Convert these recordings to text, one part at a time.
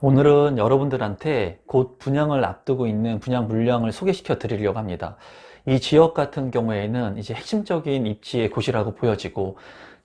오늘은 여러분들한테 곧 분양을 앞두고 있는 분양 물량을 소개시켜 드리려고 합니다. 이 지역 같은 경우에는 이제 핵심적인 입지의 곳이라고 보여지고,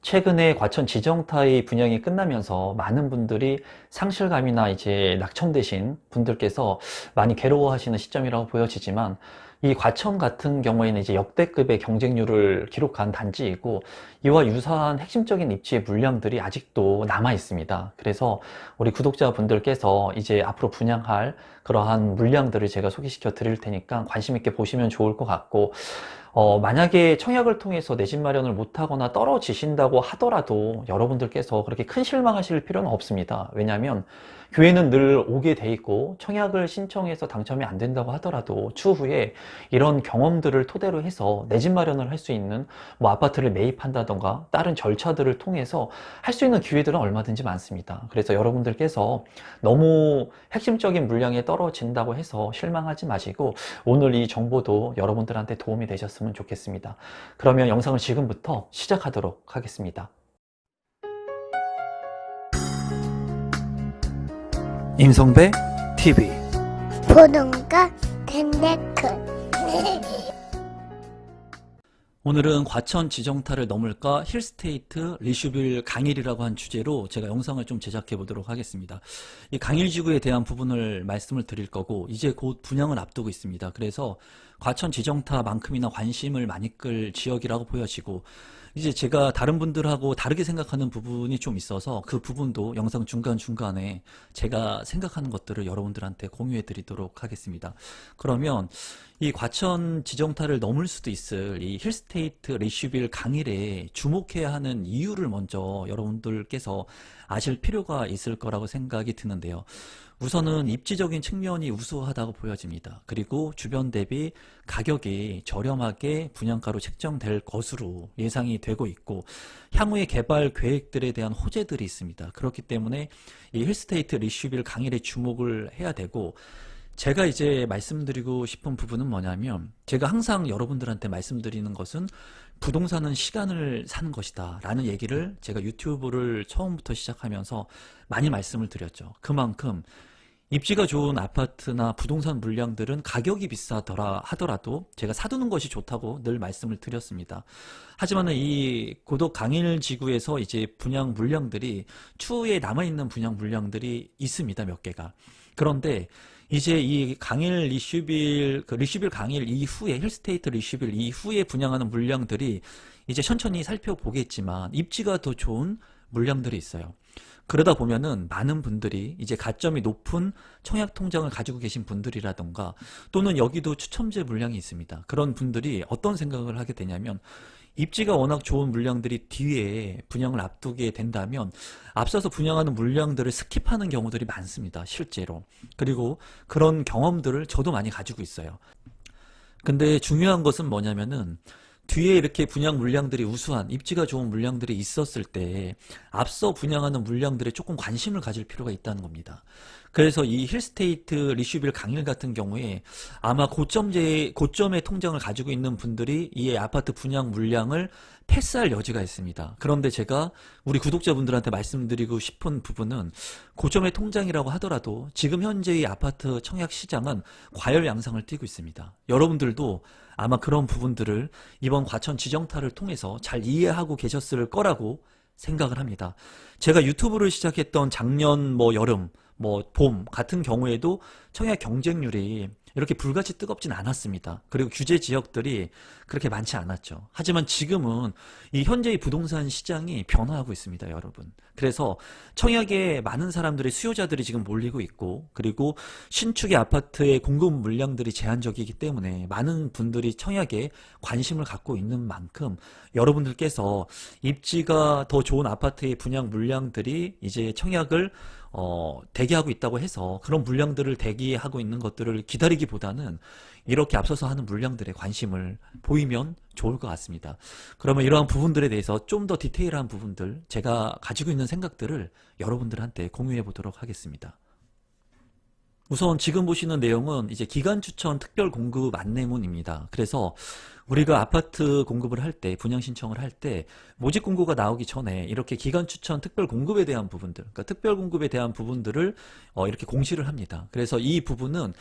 최근에 과천 지정타의 분양이 끝나면서 많은 분들이 상실감이나 이제 낙천되신 분들께서 많이 괴로워하시는 시점이라고 보여지지만, 이 과천 같은 경우에는 이제 역대급의 경쟁률을 기록한 단지이고, 이와 유사한 핵심적인 입지의 물량들이 아직도 남아 있습니다. 그래서 우리 구독자분들께서 이제 앞으로 분양할 그러한 물량들을 제가 소개시켜 드릴 테니까 관심 있게 보시면 좋을 것 같고, 만약에 청약을 통해서 내 집 마련을 못하거나 떨어지신다고 하더라도 여러분들께서 그렇게 큰 실망하실 필요는 없습니다. 왜냐하면 교회는 늘 오게 돼 있고, 청약을 신청해서 당첨이 안 된다고 하더라도 추후에 이런 경험들을 토대로 해서 내 집 마련을 할 수 있는, 뭐 아파트를 매입한다던가 다른 절차들을 통해서 할 수 있는 기회들은 얼마든지 많습니다. 그래서 여러분들께서 너무 핵심적인 물량에 떨어진다고 해서 실망하지 마시고, 오늘 이 정보도 여러분들한테 도움이 되셨으면 좋겠습니다. 그러면 영상을 지금부터 시작하도록 하겠습니다. 임성배 TV. 보동과 덴데크. 오늘은 과천 지정타를 넘을까 힐스테이트 리슈빌 강일이라고 한 주제로 제가 영상을 좀 제작해 보도록 하겠습니다. 이 강일지구에 대한 부분을 말씀을 드릴 거고, 이제 곧 분양을 앞두고 있습니다. 그래서 과천 지정타만큼이나 관심을 많이 끌 지역이라고 보여지고, 이제 제가 다른 분들하고 다르게 생각하는 부분이 좀 있어서 그 부분도 영상 중간중간에 제가 생각하는 것들을 여러분들한테 공유해 드리도록 하겠습니다. 그러면 이 과천 지정타를 넘을 수도 있을 이 힐스테이트 리슈빌 강일에 주목해야 하는 이유를 먼저 여러분들께서 아실 필요가 있을 거라고 생각이 드는데요. 우선은 입지적인 측면이 우수하다고 보여집니다. 그리고 주변 대비 가격이 저렴하게 분양가로 책정될 것으로 예상이 되고 있고, 향후의 개발 계획들에 대한 호재들이 있습니다. 그렇기 때문에 이 힐스테이트 리슈빌 강일에 주목을 해야 되고, 제가 이제 말씀드리고 싶은 부분은 뭐냐면, 제가 항상 여러분들한테 말씀드리는 것은 부동산은 시간을 사는 것이다 라는 얘기를 제가 유튜브를 처음부터 시작하면서 많이 말씀을 드렸죠. 그만큼 입지가 좋은 아파트나 부동산 물량들은 가격이 비싸더라 하더라도 제가 사두는 것이 좋다고 늘 말씀을 드렸습니다. 하지만 이 고덕 강일 지구에서 이제 분양 물량들이, 추후에 남아있는 분양 물량들이 있습니다. 몇 개가. 그런데 이제 이 강일 리슈빌, 리슈빌 강일 이후에, 힐스테이트 리슈빌 이후에 분양하는 물량들이 이제 천천히 살펴보겠지만 입지가 더 좋은 물량들이 있어요. 그러다 보면은 많은 분들이 이제 가점이 높은 청약 통장을 가지고 계신 분들이라던가, 또는 여기도 추첨제 물량이 있습니다. 그런 분들이 어떤 생각을 하게 되냐면, 입지가 워낙 좋은 물량들이 뒤에 분양을 앞두게 된다면 앞서서 분양하는 물량들을 스킵하는 경우들이 많습니다. 실제로. 그리고 그런 경험들을 저도 많이 가지고 있어요. 근데 중요한 것은 뭐냐면은, 뒤에 이렇게 분양 물량들이 우수한, 입지가 좋은 물량들이 있었을 때 앞서 분양하는 물량들에 조금 관심을 가질 필요가 있다는 겁니다. 그래서 이 힐스테이트 리슈빌 강일 같은 경우에 아마 고점의 통장을 가지고 있는 분들이 이 아파트 분양 물량을 패스할 여지가 있습니다. 그런데 제가 우리 구독자분들한테 말씀드리고 싶은 부분은, 고점의 통장이라고 하더라도 지금 현재의 아파트 청약 시장은 과열 양상을 띠고 있습니다. 여러분들도 아마 그런 부분들을 이번 과천 지정타를 통해서 잘 이해하고 계셨을 거라고 생각을 합니다. 제가 유튜브를 시작했던 작년 여름, 봄 같은 경우에도 청약 경쟁률이 이렇게 불같이 뜨겁진 않았습니다. 그리고 규제 지역들이 그렇게 많지 않았죠. 하지만 지금은 이 현재의 부동산 시장이 변화하고 있습니다, 여러분. 그래서 청약에 많은 사람들의 수요자들이 지금 몰리고 있고, 그리고 신축의 아파트의 공급 물량들이 제한적이기 때문에 많은 분들이 청약에 관심을 갖고 있는 만큼, 여러분들께서 입지가 더 좋은 아파트의 분양 물량들이 이제 청약을 대기하고 있다고 해서 그런 물량들을 대기하고 있는 것들을 기다리기보다는 이렇게 앞서서 하는 물량들에 관심을 보이면 좋을 것 같습니다. 그러면 이러한 부분들에 대해서 좀 더 디테일한 부분들, 제가 가지고 있는 생각들을 여러분들한테 공유해 보도록 하겠습니다. 우선 지금 보시는 내용은 이제 기간 추천 특별 공급 안내문입니다. 그래서 우리가 아파트 공급을 할 때, 분양 신청을 할 때, 모집 공고가 나오기 전에 이렇게 기간 추천 특별 공급에 대한 부분들, 그러니까 특별 공급에 대한 부분들을 이렇게 공시를 합니다. 그래서 이 부분은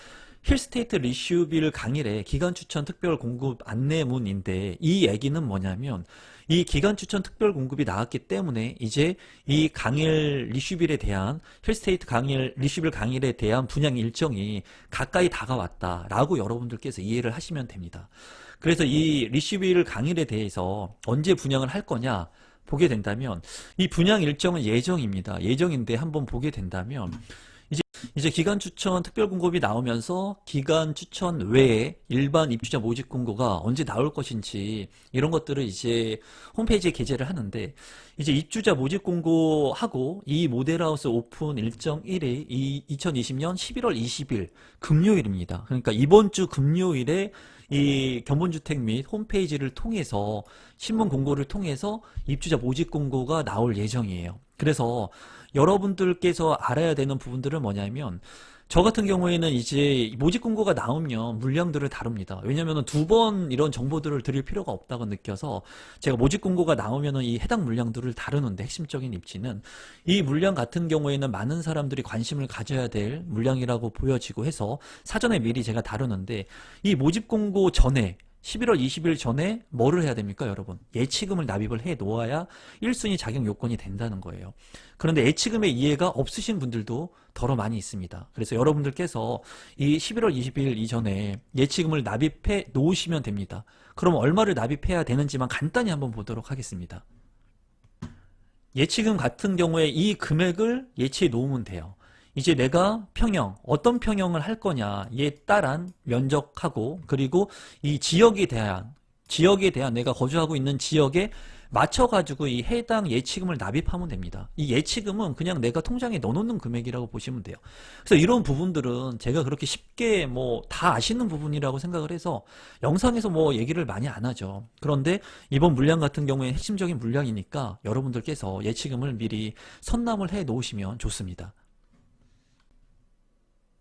힐스테이트 리슈빌 강일의 기간 추천 특별 공급 안내문인데, 이 얘기는 뭐냐면 이 기간 추천 특별 공급이 나왔기 때문에 이제 이 강일 리슈빌에 대한 힐스테이트 강일 리슈빌 강일에 대한 분양 일정이 가까이 다가왔다라고 여러분들께서 이해를 하시면 됩니다. 그래서 이 리슈빌 강일에 대해서 언제 분양을 할 거냐 보게 된다면, 이 분양 일정은 예정입니다. 예정인데 한번 보게 된다면 이제 기간 추천 특별 공급이 나오면서 기간 추천 외에 일반 입주자 모집 공고가 언제 나올 것인지 이런 것들을 이제 홈페이지에 게재를 하는데, 이제 입주자 모집 공고하고 이 모델하우스 오픈 일정일이 2020년 11월 20일 금요일입니다. 그러니까 이번 주 금요일에 이 견본주택 및 홈페이지를 통해서 신문 공고를 통해서 입주자 모집 공고가 나올 예정이에요. 그래서 여러분들께서 알아야 되는 부분들은 뭐냐면, 저 같은 경우에는 이제 모집 공고가 나오면 물량들을 다룹니다. 왜냐면은 두 번 이런 정보들을 드릴 필요가 없다고 느껴서 제가 모집 공고가 나오면은 이 해당 물량들을 다루는데, 핵심적인 입지는 이 물량 같은 경우에는 많은 사람들이 관심을 가져야 될 물량이라고 보여지고 해서 사전에 미리 제가 다루는데, 이 모집 공고 전에 11월 20일 전에 뭐를 해야 됩니까, 여러분? 예치금을 납입을 해 놓아야 1순위 자격 요건이 된다는 거예요. 그런데 예치금의 이해가 없으신 분들도 더러 많이 있습니다. 그래서 여러분들께서 이 11월 20일 이전에 예치금을 납입해 놓으시면 됩니다. 그럼 얼마를 납입해야 되는지만 간단히 한번 보도록 하겠습니다. 예치금 같은 경우에 이 금액을 예치해 놓으면 돼요. 이제 내가 평형, 어떤 평형을 할 거냐에 따른 면적하고, 그리고 이 지역에 대한 내가 거주하고 있는 지역에 맞춰가지고 이 해당 예치금을 납입하면 됩니다. 이 예치금은 그냥 내가 통장에 넣어놓는 금액이라고 보시면 돼요. 그래서 이런 부분들은 제가 그렇게 쉽게 뭐 다 아시는 부분이라고 생각을 해서 영상에서 뭐 얘기를 많이 안 하죠. 그런데 이번 물량 같은 경우에 핵심적인 물량이니까 여러분들께서 예치금을 미리 선남을 해 놓으시면 좋습니다.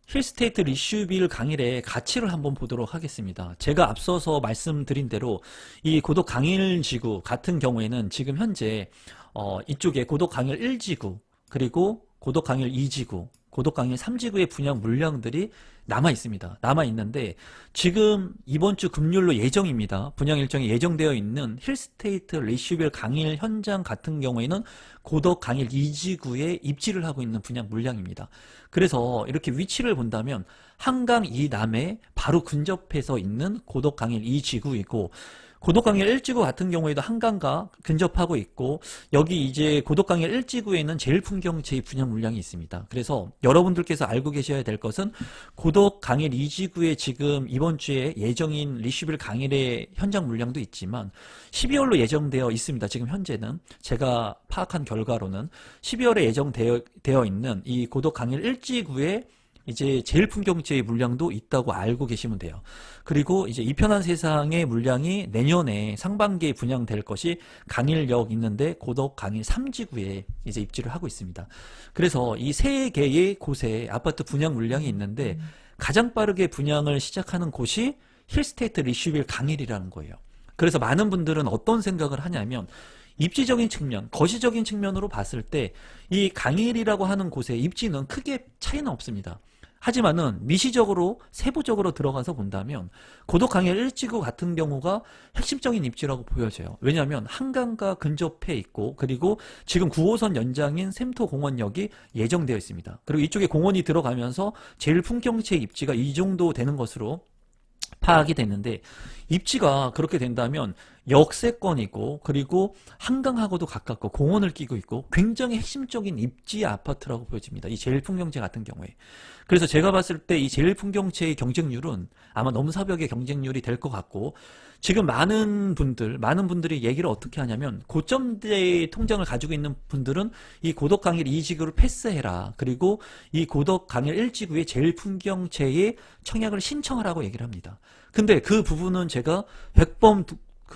힐스테이트 리슈빌 강일의 가치를 한번 보도록 하겠습니다. 제가 앞서서 말씀드린 대로 이 고덕 강일 지구 같은 경우에는 지금 현재 이쪽에 고덕 강일 1지구, 그리고 고덕 강일 2지구, 고덕 강일 3지구의 분양 물량들이 남아 있습니다. 남아 있는데 지금 이번 주 금요일로 예정입니다. 분양 일정이 예정되어 있는 힐스테이트 리슈빌 강일 현장 같은 경우에는 고덕 강일 2지구에 입지를 하고 있는 분양 물량입니다. 그래서 이렇게 위치를 본다면 한강 이남에 바로 근접해서 있는 고덕 강일 2지구이고, 고덕 강일 1지구 같은 경우에도 한강과 근접하고 있고, 여기 이제 고덕 강일 1지구에는 제일 풍경채의 분양 물량이 있습니다. 그래서 여러분들께서 알고 계셔야 될 것은 고덕 강일 2지구에 지금 이번 주에 예정인 리슈빌 강일의 현장 물량도 있지만 12월로 예정되어 있습니다. 지금 현재는 제가 파악한 결과로는 12월에 예정되어 있는 이 고덕 강일 1지구에 이제 제일 풍경지의 물량도 있다고 알고 계시면 돼요. 그리고 이제 이편한 세상의 물량이 내년에 상반기에 분양될 것이 강일역 있는데 고덕 강일 3지구에 이제 입지를 하고 있습니다. 그래서 이 세 개의 곳에 아파트 분양 물량이 있는데 가장 빠르게 분양을 시작하는 곳이 힐스테이트 리슈빌 강일이라는 거예요. 그래서 많은 분들은 어떤 생각을 하냐면, 입지적인 측면, 거시적인 측면으로 봤을 때 이 강일이라고 하는 곳의 입지는 크게 차이는 없습니다. 하지만은 미시적으로 세부적으로 들어가서 본다면 고덕 강일 1지구 같은 경우가 핵심적인 입지라고 보여져요. 왜냐하면 한강과 근접해 있고, 그리고 지금 9호선 연장인 샘토공원역이 예정되어 있습니다. 그리고 이쪽에 공원이 들어가면서 제일 풍경채 입지가 이 정도 되는 것으로 파악이 됐는데, 입지가 그렇게 된다면 역세권이고, 그리고 한강하고도 가깝고 공원을 끼고 있고 굉장히 핵심적인 입지 아파트라고 보여집니다. 이 제일풍경채 같은 경우에. 그래서 제가 봤을 때 이 제일풍경채의 경쟁률은 아마 넘사벽의 경쟁률이 될 것 같고, 지금 많은 분들이 얘기를 어떻게 하냐면, 고점대 통장을 가지고 있는 분들은 이 고덕 강일 2지구를 패스해라, 그리고 이 고덕 강일 1지구의 제일풍경채의 청약을 신청하라고 얘기를 합니다. 근데 그 부분은 제가 100번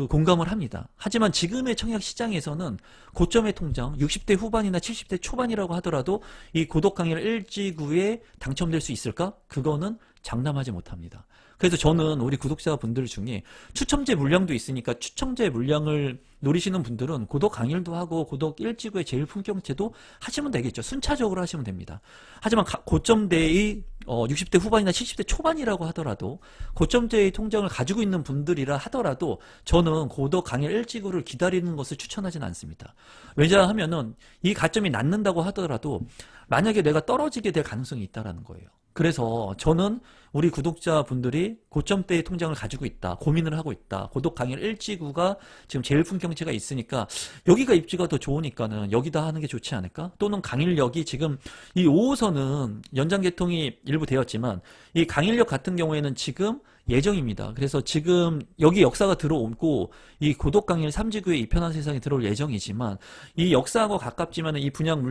공감을 합니다. 하지만 지금의 청약 시장에서는 고점의 통장 60대 후반이나 70대 초반이라고 하더라도 이 고덕 강일 1지구에 당첨될 수 있을까? 그거는 장담하지 못합니다. 그래서 저는 우리 구독자분들 중에 추첨제 물량도 있으니까 추첨제 물량을 노리시는 분들은 고독 강일도 하고 고독 1지구의 제일 풍경채도 하시면 되겠죠. 순차적으로 하시면 됩니다. 하지만 고점대의 60대 후반이나 70대 초반이라고 하더라도 고점제의 통장을 가지고 있는 분들이라 하더라도 저는 고독 강일 1지구를 기다리는 것을 추천하지는 않습니다. 왜냐하면은 이 가점이 낮는다고 하더라도 만약에 내가 떨어지게 될 가능성이 있다라는 거예요. 그래서 저는 우리 구독자분들이 고점대의 통장을 가지고 있다, 고민을 하고 있다, 고독 강일 1지구가 지금 제일 풍경채가 있으니까 여기가 입지가 더 좋으니까는 여기다 하는 게 좋지 않을까? 또는 강일역이 지금 이 5호선은 연장 개통이 일부 되었지만 이 강일역 같은 경우에는 지금 예정입니다. 그래서 지금 여기 역사가 들어오고 이 고독 강일 3지구에 이 편한 세상이 들어올 예정이지만 이 역사하고 가깝지만 이 분양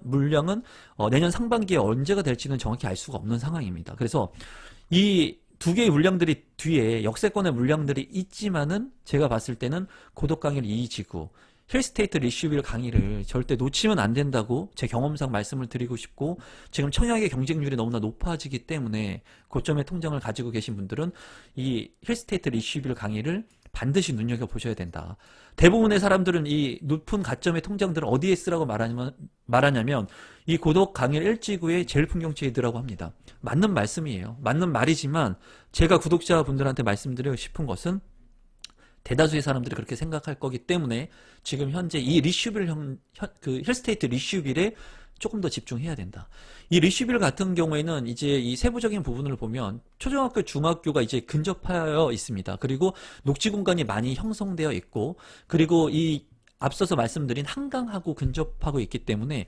물량은 내년 상반기에 언제가 될지는 정확히 알 수가 없는 상황입니다. 그래서 이 두 개의 물량들이 뒤에 역세권의 물량들이 있지만은 제가 봤을 때는 고독 강일 2지구 힐스테이트 리슈빌 강의를 절대 놓치면 안 된다고 제 경험상 말씀을 드리고 싶고, 지금 청약의 경쟁률이 너무나 높아지기 때문에 고점의 통장을 가지고 계신 분들은 이 힐스테이트 리슈빌 강의를 반드시 눈여겨보셔야 된다. 대부분의 사람들은 이 높은 가점의 통장들을 어디에 쓰라고 말하냐면 이 고독 강일 1지구의 제일 풍경채에 넣으라고 합니다. 맞는 말씀이에요. 맞는 말이지만 제가 구독자분들한테 말씀드리고 싶은 것은 대다수의 사람들이 그렇게 생각할 거기 때문에 지금 현재 이 리슈빌 그 힐스테이트 리슈빌에 조금 더 집중해야 된다. 이 리슈빌 같은 경우에는 이제 이 세부적인 부분을 보면 초등학교, 중학교가 이제 근접하여 있습니다. 그리고 녹지 공간이 많이 형성되어 있고, 그리고 이 앞서서 말씀드린 한강하고 근접하고 있기 때문에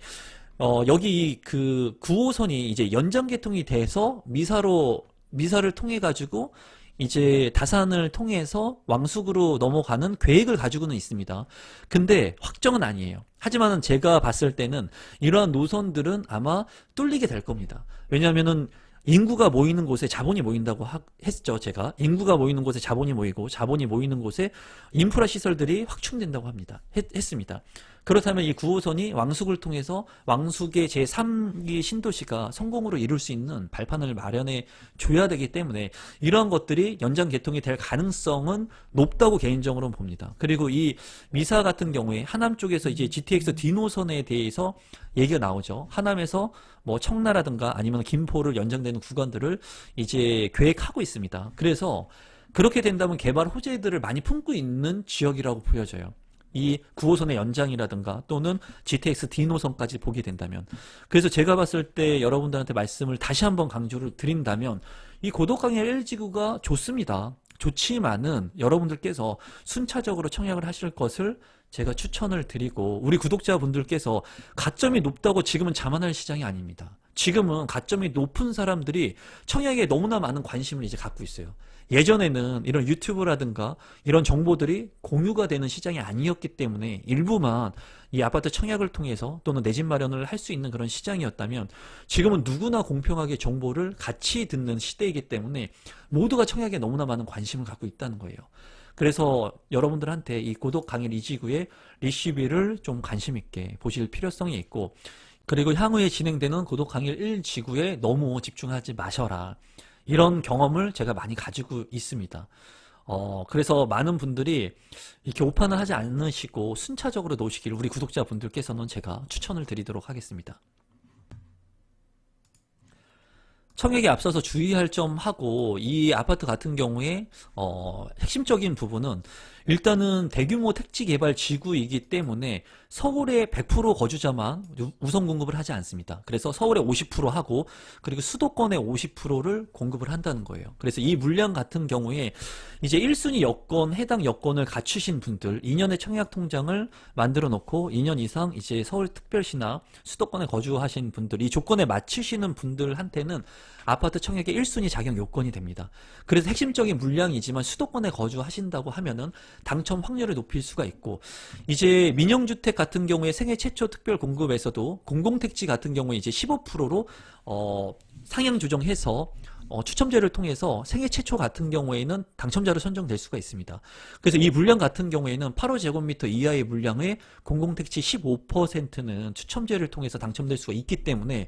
여기 그 9호선이 이제 연장 개통이 돼서 미사를 통해 가지고 이제 다산을 통해서 왕숙으로 넘어가는 계획을 가지고는 있습니다. 근데 확정은 아니에요. 하지만 제가 봤을 때는 이러한 노선들은 아마 뚫리게 될 겁니다. 왜냐하면은 인구가 모이는 곳에 자본이 모인다고 했죠. 제가 인구가 모이는 곳에 자본이 모이고 자본이 모이는 곳에 인프라 시설들이 확충된다고 했습니다. 그렇다면 이 9호선이 왕숙을 통해서 왕숙의 제3기 신도시가 성공으로 이룰 수 있는 발판을 마련해 줘야 되기 때문에 이러한 것들이 연장 개통이 될 가능성은 높다고 개인적으로는 봅니다. 그리고 이 미사 같은 경우에 하남 쪽에서 이제 GTX D 노선에 대해서 얘기가 나오죠. 하남에서 뭐 청라라든가 아니면 김포를 연장되는 구간들을 이제 계획하고 있습니다. 그래서 그렇게 된다면 개발 호재들을 많이 품고 있는 지역이라고 보여져요. 이 9호선의 연장이라든가 또는 GTX D 노선까지 보게 된다면. 그래서 제가 봤을 때 여러분들한테 말씀을 다시 한번 강조를 드린다면 이 고독 강일 1지구가 좋습니다. 좋지만은 여러분들께서 순차적으로 청약을 하실 것을 제가 추천을 드리고, 우리 구독자분들께서 가점이 높다고 지금은 자만할 시장이 아닙니다. 지금은 가점이 높은 사람들이 청약에 너무나 많은 관심을 이제 갖고 있어요. 예전에는 이런 유튜브라든가 이런 정보들이 공유가 되는 시장이 아니었기 때문에 일부만 이 아파트 청약을 통해서 또는 내 집 마련을 할 수 있는 그런 시장이었다면 지금은 누구나 공평하게 정보를 같이 듣는 시대이기 때문에 모두가 청약에 너무나 많은 관심을 갖고 있다는 거예요. 그래서 여러분들한테 이 고독 강일 2지구의 리시비를 좀 관심 있게 보실 필요성이 있고, 그리고 향후에 진행되는 고독 강일 1지구에 너무 집중하지 마셔라. 이런 경험을 제가 많이 가지고 있습니다. 그래서 많은 분들이 이렇게 오판을 하지 않으시고 순차적으로 놓으시길 우리 구독자분들께서는 제가 추천을 드리도록 하겠습니다. 청약에 앞서서 주의할 점하고, 이 아파트 같은 경우에 핵심적인 부분은 일단은 대규모 택지 개발 지구이기 때문에 서울의 100% 거주자만 우선 공급을 하지 않습니다. 그래서 서울의 50% 하고 그리고 수도권의 50%를 공급을 한다는 거예요. 그래서 이 물량 같은 경우에 이제 1순위 여건, 해당 여건을 갖추신 분들 2년의 청약 통장을 만들어 놓고 2년 이상 이제 서울특별시나 수도권에 거주하신 분들, 이 조건에 맞추시는 분들한테는 아파트 청약의 1순위 자격 요건이 됩니다. 그래서 핵심적인 물량이지만 수도권에 거주하신다고 하면은 당첨 확률을 높일 수가 있고, 이제 민영주택 같은 경우에 생애 최초 특별 공급에서도 공공택지 같은 경우에 이제 15%로 상향 조정해서 추첨제를 통해서 생애 최초 같은 경우에는 당첨자로 선정될 수가 있습니다. 그래서 이 물량 같은 경우에는 8호제곱미터 이하의 물량의 공공택지 15%는 추첨제를 통해서 당첨될 수가 있기 때문에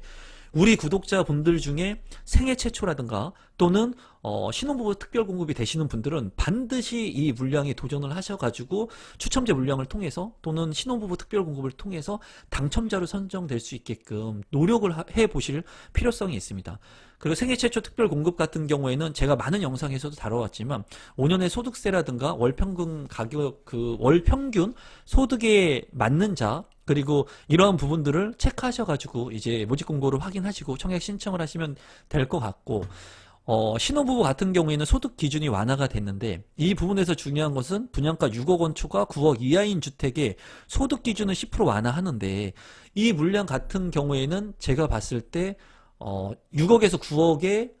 우리 구독자분들 중에 생애 최초라든가 또는 신혼부부 특별공급이 되시는 분들은 반드시 이 물량에 도전을 하셔가지고 추첨제 물량을 통해서 또는 신혼부부 특별공급을 통해서 당첨자로 선정될 수 있게끔 노력을 해보실 필요성이 있습니다. 그리고 생애 최초 특별공급 같은 경우에는 제가 많은 영상에서도 다뤄왔지만 5년의 소득세라든가 월평균 가격, 월평균 소득에 맞는 자, 그리고 이러한 부분들을 체크하셔가지고 이제 모집 공고를 확인하시고 청약 신청을 하시면 될 것 같고, 신혼부부 같은 경우에는 소득 기준이 완화가 됐는데 이 부분에서 중요한 것은 분양가 6억 원 초과 9억 이하인 주택의 소득 기준은 10% 완화하는데 이 물량 같은 경우에는 제가 봤을 때 6억에서 9억의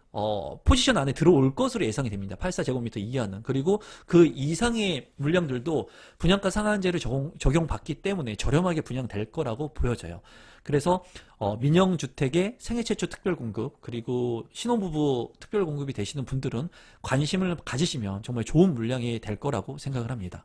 포지션 안에 들어올 것으로 예상이 됩니다. 84제곱미터 이하는. 그리고 그 이상의 물량들도 분양가 상한제를 적용받기 때문에 저렴하게 분양될 거라고 보여져요. 그래서 민영주택의 생애 최초 특별공급 그리고 신혼부부 특별공급이 되시는 분들은 관심을 가지시면 정말 좋은 물량이 될 거라고 생각을 합니다.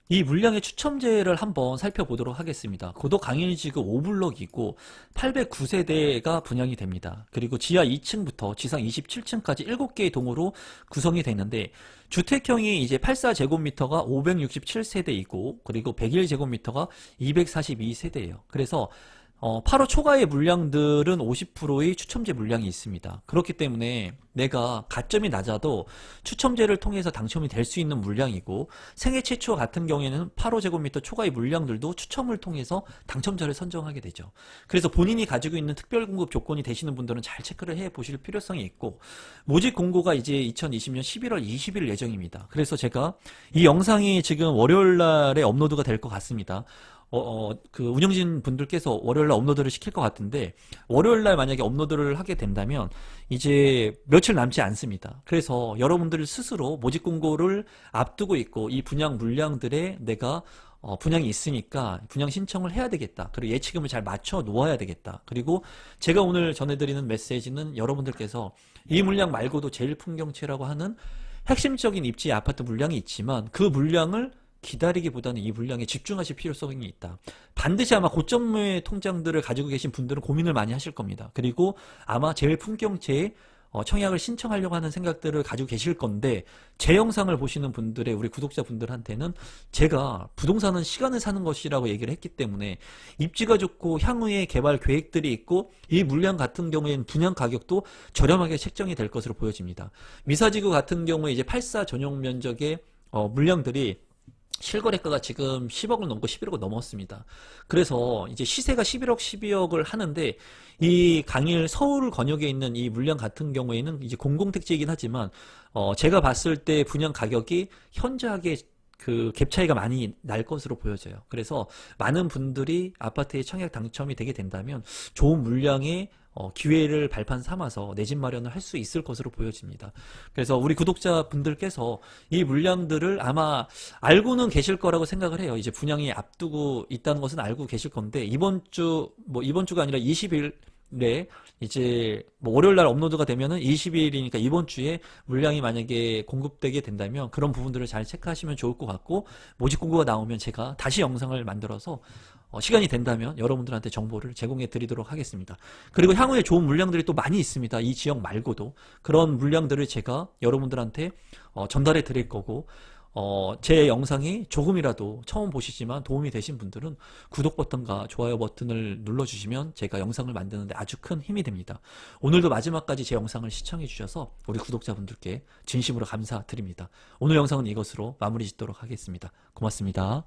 이 물량의 추첨제를 한번 살펴보도록 하겠습니다. 고도 강일지구 5블럭이고 809세대가 분양이 됩니다. 그리고 지하 2층부터 지상 27층까지 7개의 동으로 구성이 되는데 주택형이 이제 84제곱미터가 567세대이고 그리고 101제곱미터가 242세대예요. 그래서 8호 초과의 물량들은 50%의 추첨제 물량이 있습니다. 그렇기 때문에 내가 가점이 낮아도 추첨제를 통해서 당첨이 될 수 있는 물량이고 생애 최초 같은 경우에는 8호제곱미터 초과의 물량들도 추첨을 통해서 당첨자를 선정하게 되죠. 그래서 본인이 가지고 있는 특별공급 조건이 되시는 분들은 잘 체크를 해 보실 필요성이 있고 모집 공고가 이제 2020년 11월 20일 예정입니다. 그래서 제가 이 영상이 지금 월요일 날에 업로드가 될 것 같습니다. 운영진 분들께서 월요일날 업로드를 시킬 것 같은데, 월요일날 만약에 업로드를 하게 된다면, 이제 며칠 남지 않습니다. 그래서 여러분들 스스로 모집 공고를 앞두고 있고, 이 분양 물량들에 내가 분양이 있으니까 분양 신청을 해야 되겠다. 그리고 예치금을 잘 맞춰 놓아야 되겠다. 그리고 제가 오늘 전해드리는 메시지는 여러분들께서 이 물량 말고도 제일풍경채라고 하는 핵심적인 입지 아파트 물량이 있지만, 그 물량을 기다리기보다는 이 물량에 집중하실 필요성이 있다. 반드시 아마 고점의 통장들을 가지고 계신 분들은 고민을 많이 하실 겁니다. 그리고 아마 제일 품경채에 청약을 신청하려고 하는 생각들을 가지고 계실 건데 제 영상을 보시는 분들의 우리 구독자분들한테는 제가 부동산은 시간을 사는 것이라고 얘기를 했기 때문에 입지가 좋고 향후에 개발 계획들이 있고 이 물량 같은 경우에는 분양 가격도 저렴하게 책정이 될 것으로 보여집니다. 미사지구 같은 경우에 이제 84 전용 면적의 물량들이 실거래가가 지금 10억을 넘고 11억을 넘었습니다. 그래서 이제 시세가 11억, 12억을 하는데 이 강일 서울 권역에 있는 이 물량 같은 경우에는 이제 공공택지이긴 하지만 제가 봤을 때 분양 가격이 현저하게 그 갭 차이가 많이 날 것으로 보여져요. 그래서 많은 분들이 아파트에 청약 당첨이 되게 된다면 좋은 물량의 기회를 발판 삼아서 내 집 마련을 할 수 있을 것으로 보여집니다. 그래서 우리 구독자분들께서 이 물량들을 아마 알고는 계실 거라고 생각을 해요. 이제 분양이 앞두고 있다는 것은 알고 계실 건데 이번 주가 아니라 20일에 이제 월요일 날 업로드가 되면은 20일이니까 이번 주에 물량이 만약에 공급되게 된다면 그런 부분들을 잘 체크하시면 좋을 것 같고 모집 공고가 나오면 제가 다시 영상을 만들어서 시간이 된다면 여러분들한테 정보를 제공해 드리도록 하겠습니다. 그리고 향후에 좋은 물량들이 또 많이 있습니다. 이 지역 말고도 그런 물량들을 제가 여러분들한테 전달해 드릴 거고 제 영상이 조금이라도 처음 보시지만 도움이 되신 분들은 구독 버튼과 좋아요 버튼을 눌러주시면 제가 영상을 만드는데 아주 큰 힘이 됩니다. 오늘도 마지막까지 제 영상을 시청해 주셔서 우리 구독자분들께 진심으로 감사드립니다. 오늘 영상은 이것으로 마무리 짓도록 하겠습니다. 고맙습니다.